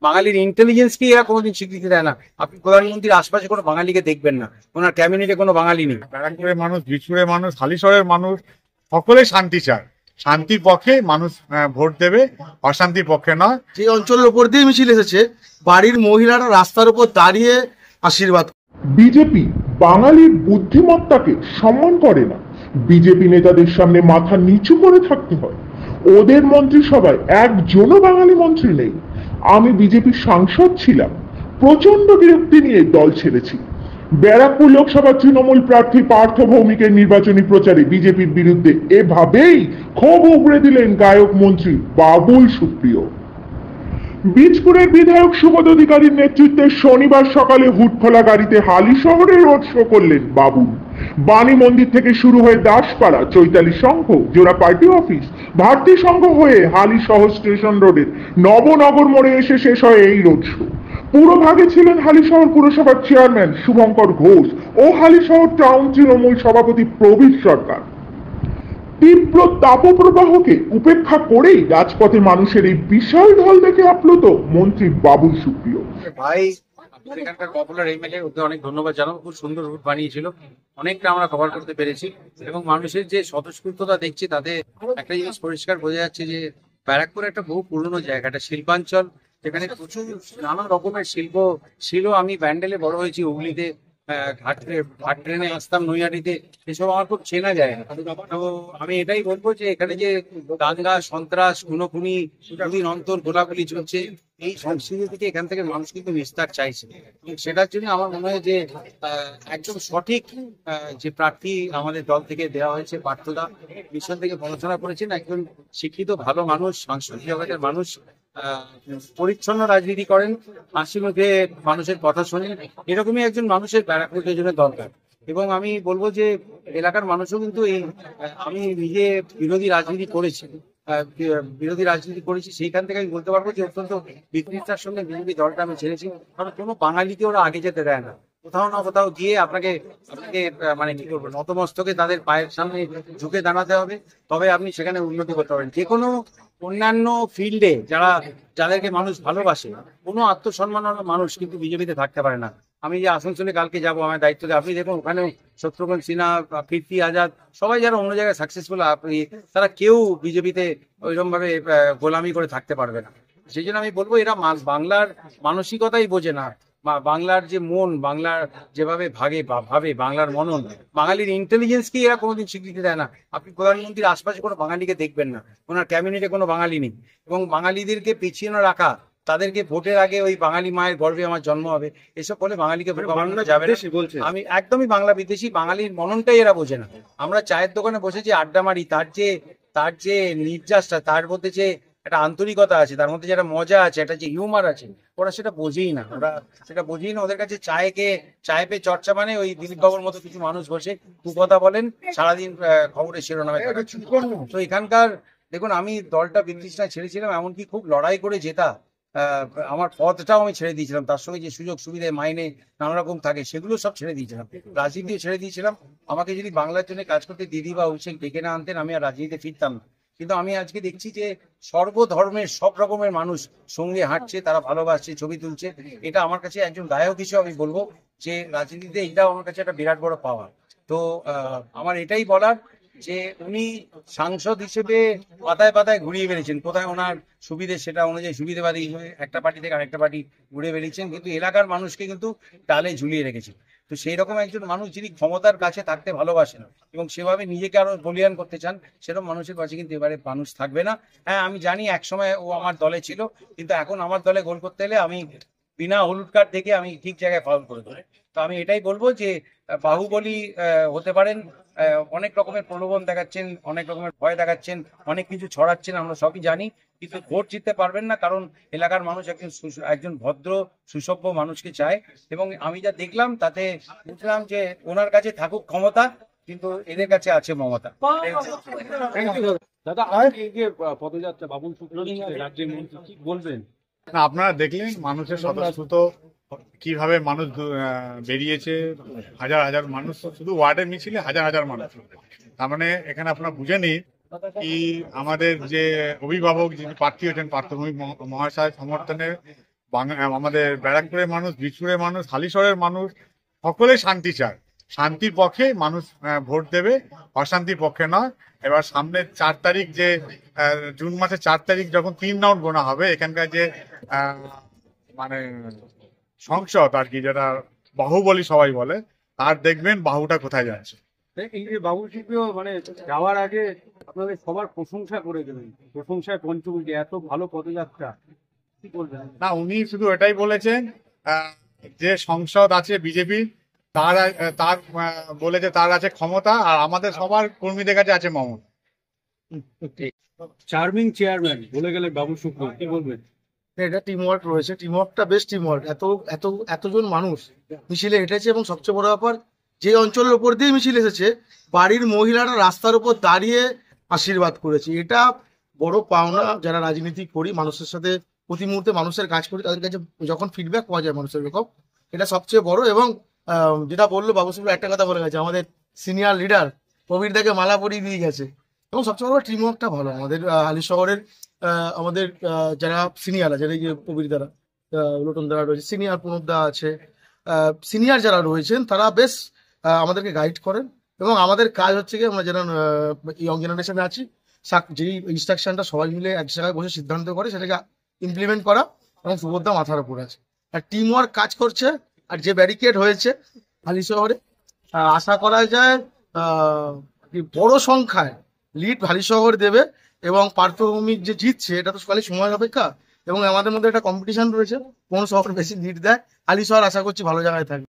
বাঙালির ইন্টেলিজেন্সকে এরা কোনোদিন স্বীকৃতি দেয় না। আপনি প্রধানমন্ত্রীর আশপাশে কোনো বাঙালিকে দেখবেন না, ওনার ক্যাবিনেটে কোনো বাঙালি নেই। ব্যারাকপুরের মানুষ, বীজপুরের মানুষ, হালিশহরের মানুষ সকলে শান্তি চায়। শান্তির পক্ষে মানুষ ভোট দেবে, অশান্তির পক্ষে নয়। যে অঞ্চলের উপর দিয়ে মিছিল এসেছে, বাড়ির মহিলারা রাস্তার উপর দাঁড়িয়ে আশীর্বাদ। বিজেপি বাঙালির বুদ্ধিমত্তাকে সম্মান করে না। বিজেপি নেতাদের সামনে মাথা নিচু করে থাকতে হয়। ওদের মন্ত্রিসভায় একজনও বাঙালি মন্ত্রী নেই। আমি বিজেপির সাংসদ ছিলাম, প্রচন্ড বিরক্তি নিয়ে দল ছেড়েছি। ব্যারাকপুর লোকসভা তৃণমূল প্রার্থী পার্থ ভৌমিকের নির্বাচনী প্রচারে বিজেপির বিরুদ্ধে এভাবেই ক্ষোভ উগড়ে দিলেন গায়ক মন্ত্রী বাবুল সুপ্রিয়। বীজপুরের বিধায়ক সুবোধ অধিকারীর নেতৃত্বে শনিবার সকালে হুটখোলা গাড়িতে হালিশহরে রোড শো করলেন বাবুল। বাণী মন্দির থেকে শুরু হয়ে দাসপাড়া, চৈতালি সংঘ, জোড়া পার্টি অফিস, ভারতী সংঘ হয়ে হালিশহর স্টেশন রোডের নবনগর মোড়ে এসে শেষ হয় এই রোড শো। পুরো ভাগে ছিলেন হালিশহর পুরসভার চেয়ারম্যান শুভঙ্কর ঘোষ ও হালিশহর টাউন তৃণমূল সভাপতি প্রবীর সরকার। তীব্র তাপপ্রবাহকে উপেক্ষা করেই রাজপথে মানুষের এই বিশাল ঢল দেখে আপ্লুত মন্ত্রী বাবুল সুপ্রিয়। ভাই, এখানকার পপুলার এমএলএ, ওকে অনেক ধন্যবাদ জানাবো। খুব সুন্দর রুট বানিয়েছিল, অনেকটা আমরা কভার করতে পেরেছি এবং মানুষের যে স্বতঃস্ফূর্ততা দেখছি তাতে একটা জিনিস পরিষ্কার বোঝা যাচ্ছে যে ব্যারাকপুর একটা বহু পুরনো জায়গা, একটা শিল্পাঞ্চল, যেখানে প্রচুর নানা রকমের শিল্প ছিল। আমি ব্যান্ডেলে বড় হয়েছি, হুগলিতে ঘাট ট্রেনে আসতাম, নৈহাটিতে, এসব আমার খুব চেনা যায় না। তো আমি এটাই বলবো যে এখানে যে দাঙ্গা, সন্ত্রাস, খুনোখুনি, দুদিন অন্তর গোলাগুলি চলছে, এই সংস্কৃতি থেকে এখান থেকে মানুষ কিন্তু নিস্তার চাইছে। সেটার জন্য আমার মনে হয় যে একদম সঠিক যে প্রার্থী আমাদের দল থেকে দেওয়া হয়েছে, পার্থদা মিশন থেকে পড়াশোনা করেছেন, একজন শিক্ষিত ভালো মানুষ, সাংস্কৃতিক জগতের মানুষ, পরিচ্ছন্ন রাজনীতি করেন, হাসি মুখে মানুষের কথা শোনেন। এরকমই একজন মানুষের ব্যারাকপুরের জন্য দরকার। এবং আমি বলবো যে এলাকার মানুষও কিন্তু এই, আমি নিজে বিরোধী রাজনীতি করেছি, সেইখান থেকে আমি বলতে পারবো যে অত্যন্ত বিকৃতিতার সঙ্গে বিজেপি দলটা আমি ছেড়েছি। কারণ কোনো বাঙালিকে ওরা আগে যেতে দেয় না। কোথাও না কোথাও গিয়ে আপনাকে মানে কি করবো, নতমস্তকে তাদের পায়ের সামনে ঝুঁকে দাঁড়াতে হবে, তবে আপনি সেখানে উন্নতি করতে পারেন। যে কোনো অন্যান্য ফিল্ডে যাদেরকে মানুষ ভালোবাসে, কোনো আত্মসম্মাননা মানুষ কিন্তু বিজেপিতে থাকতে পারে না। আমি যে আসানসোলে কালকে যাবো, আমার দায়িত্ব দিয়ে, আপনি দেখুন ওখানে শত্রুঘ্ন সিনহা, কীর্তি আজাদ, সবাই যারা অন্য জায়গায় সাকসেসফুল, তারা কেউ বিজেপিতে ওইরকম ভাবে গোলামি করে থাকতে পারবে না। সেই জন্য আমি বলবো এরা বাংলার মানসিকতাই বোঝে না, বাংলার যে মন, বাংলার যেভাবে ভাবে, বাংলার মনন, বাঙালির ইন্টেলিজেন্সকে এরা কোনোদিন স্বীকৃতি দেয় না। আপনি প্রধানমন্ত্রীর আশপাশে কোনো বাঙালিকে দেখবেন না, ওনার ক্যাবিনেটে কোনো বাঙালি নেই। এবং বাঙালিদেরকে পিছিয়ে না রাখা, তাদেরকে ভোটের আগে ওই বাঙালি মায়ের গর্ভে আমার জন্ম হবে, এসব বলে বাঙালিকে যাবে না। আমি একদমই বাংলা বিদেশি, বাঙালির মননটাই এরা বোঝে না। আমরা চায়ের দোকানে বসে যে আড্ডা মারি, তার যে নির্যাসটা, তার মধ্যে যে একটা আন্তরিকতা আছে, তার মধ্যে যেটা মজা আছে, একটা যে হিউমার আছে, ওরা সেটা বোঝেই না। ওদের কাছে চায় পে চর্চা মানে ওই দিলীপ বাবুর মতো কিছু মানুষ বসে কথা বলেন, সারাদিন খবরের শিরোনামে। তো এখানকার দেখুন, আমি দলটা বিতৃষ্ণায় ছেড়েছিলাম, এমনকি খুব লড়াই করে জেতা আমার পদটাও আমি ছেড়ে দিয়েছিলাম। তার সঙ্গে যে সুযোগ সুবিধা, মাইনে নানা রকম থাকে, সেগুলো সব ছেড়ে দিয়েছিলাম, রাজনীতিও ছেড়ে দিয়েছিলাম। আমাকে যদি বাংলার জন্য কাজ করতে দিদি বা অভিষেক ডেকে না আনতেন, আমি আর রাজনীতিতে ফিরতাম না। কিন্তু আমি আজকে দেখছি যে সর্বধর্মের সব রকমের মানুষ সঙ্গে হাঁটছে, তারা ভালোবাসছে, ছবি তুলছে। এটা আমার কাছে একজন গায়ক হিসেবে আমি বলবো যে রাজনীতিতে এটাও আমার কাছে একটা বিরাট বড় পাওয়া। তো আমার এটাই বলার যে উনি সাংসদ হিসেবে পাতায় পাতায় ঘুরিয়ে বেরিয়েছেন, কোথায় ওনার সুবিধে সেটা অনুযায়ী সুবিধেবাদী হিসেবে একটা পার্টি থেকে আরেকটা পার্টি ঘুরে বেরিয়েছেন, কিন্তু এলাকার মানুষকে কিন্তু ডালে ঝুলিয়ে রেখেছেন। তো সেই রকম একজন মানুষ যিনি ক্ষমতার কাছে থাকতে ভালোবাসেন এবং সেভাবে নিজেকে আরো বলিয়ান করতে চান, সেরকম মানুষের কাছে কিন্তু এবারে মানুষ থাকবে না। হ্যাঁ, আমি জানি একসময় ও আমার দলে ছিল, কিন্তু এখন আমার দলে গোল করতে হলে আমি বিনা হলুদ কার্ড দেখে আমি ঠিক জায়গায় ফাউল করে দেবো। তো আমি এটাই বলবো যে বাহুবলী হতে পারেন, অনেক রকমের প্রলোভন দেখাচ্ছেন, অনেক রকমের ভয় দেখাচ্ছেন, অনেক কিছু ছড়াচ্ছেন, আমরা সবই জানি, কিন্তু ভোট জিততে পারবেন না। কারণ এলাকার মানুষ একজন ভদ্র সুসভ্য মানুষকে চায়। এবং আমি যা দেখলাম তাতে বুঝলাম যে ওনার কাছে থাকুক ক্ষমতা, কিন্তু এদের কাছে আছে মমতা। দাদা, পদযাত্রা বাবুল সুপ্রিয় রাজ্যের মন্ত্রী, কি বলবেন? আপনারা দেখলেন মানুষের স্বতঃস্ফূর্ত কিভাবে মানুষ বেরিয়েছে, হাজার হাজার মানুষ, শুধু ওয়ার্ডের মিছিলে হাজার হাজার মানুষ। তার মানে এখানে আপনারা বুঝে নিন কি আমাদের যে অভিভাবক যিনি প্রার্থী হয়েছেন পার্থভূমি মহাশয় সমর্থনে আমাদের ব্যারাকপুরের মানুষ, বীরপুরের মানুষ, হালিশহরের মানুষ সকলে শান্তি চায়। শান্তির পক্ষে মানুষ ভোট দেবে, অশান্তির পক্ষে নয়। এবার সামনের 4 তারিখ যে জুন মাসের 4 তারিখ যখন 3 রাউন্ড গোনা হবে, এখানকার যে মানে সংসদ আর কি, যেটা বাহুবলী সবাই বলে, তার দেখবেন বাহুটা কোথায় যাচ্ছে। এই যে বাবুল সুপ্রিয় মানে যাওয়ার আগে আপনাদের সবার প্রশংসা করে দেবেন, প্রশংসায় পঞ্চমুখী, এত ভালো পদযাত্রা, কি বলবেন? না, উনি শুধু এটাই বলেছেন যে সংসদ আছে বিজেপি, তার বলেছে তার আছে ক্ষমতা, আর আমাদের সবার কর্মীদের কাছে আছে মমতা। চার্মিং চেয়ারম্যান বলে গেলে বাবুল সুপ্রিয়, কি বলবেন? এটা টিম ওয়ার্ক রয়েছে, টিম ওয়ার্কটা বেস্ট টিম ওয়ার্ক। এতজন মানুষ মিছিলে হেঁটেছে, এবং সবচেয়ে বড় ব্যাপার, যে অঞ্চলের উপর দিয়ে মিছিল এসেছে বাড়ির মহিলারা রাস্তার উপর দাঁড়িয়ে আশীর্বাদ করেছে। এটা বড় পাওনা। যারা রাজনীতি করি, মানুষের সাথে প্রতি মুহূর্তে মানুষের কাজ করি, তাদের কাছে যখন ফিডব্যাক পাওয়া যায় মানুষের এরকম, এটা সবচেয়ে বড়। এবং যেটা বললো বাবু সুপ্রিয়, একটা কথা বলে গেছে, আমাদের সিনিয়র লিডার কবির দাকে মালা পরিয়ে দিয়ে গেছে। এবং সবচেয়ে বড় টিম ওয়ার্কটা ভালো আমাদের হালিশহরের। আমাদের যারা সিনিয়র আছে, এই যে কবির দ্বারা, লোটন দ্বারা রয়েছে, সিনিয়র প্রণব দা আছে, সিনিয়র যারা রয়েছেন তারা বেশ আমাদেরকে গাইড করেন। এবং আমাদের কাজ হচ্ছে কি, আমরা যারা ইয়ং জেনারেশনে আছি, যেই ইনস্ট্রাকশনটা সবাই মিলে এক জায়গায় বসে সিদ্ধান্ত করে সেটাকে ইমপ্লিমেন্ট করা, এবং সুভদ্রা মাথার উপর আছে। আর টিম ওয়ার্ক কাজ করছে। আর যে ব্যারিকেড হয়েছে হালিশহরে, আশা করা যায় বড় সংখ্যায় লিড হালিশহর দেবে। এবং পার্থভূমিক যে জিতছে, এটা তো খালি সময়ের অপেক্ষা। এবং আমাদের মধ্যে একটা কম্পিটিশন রয়েছে, কোন শহর বেশি লিড দেয়। হালিশহর আশা করছি ভালো জায়গায় থাকবে।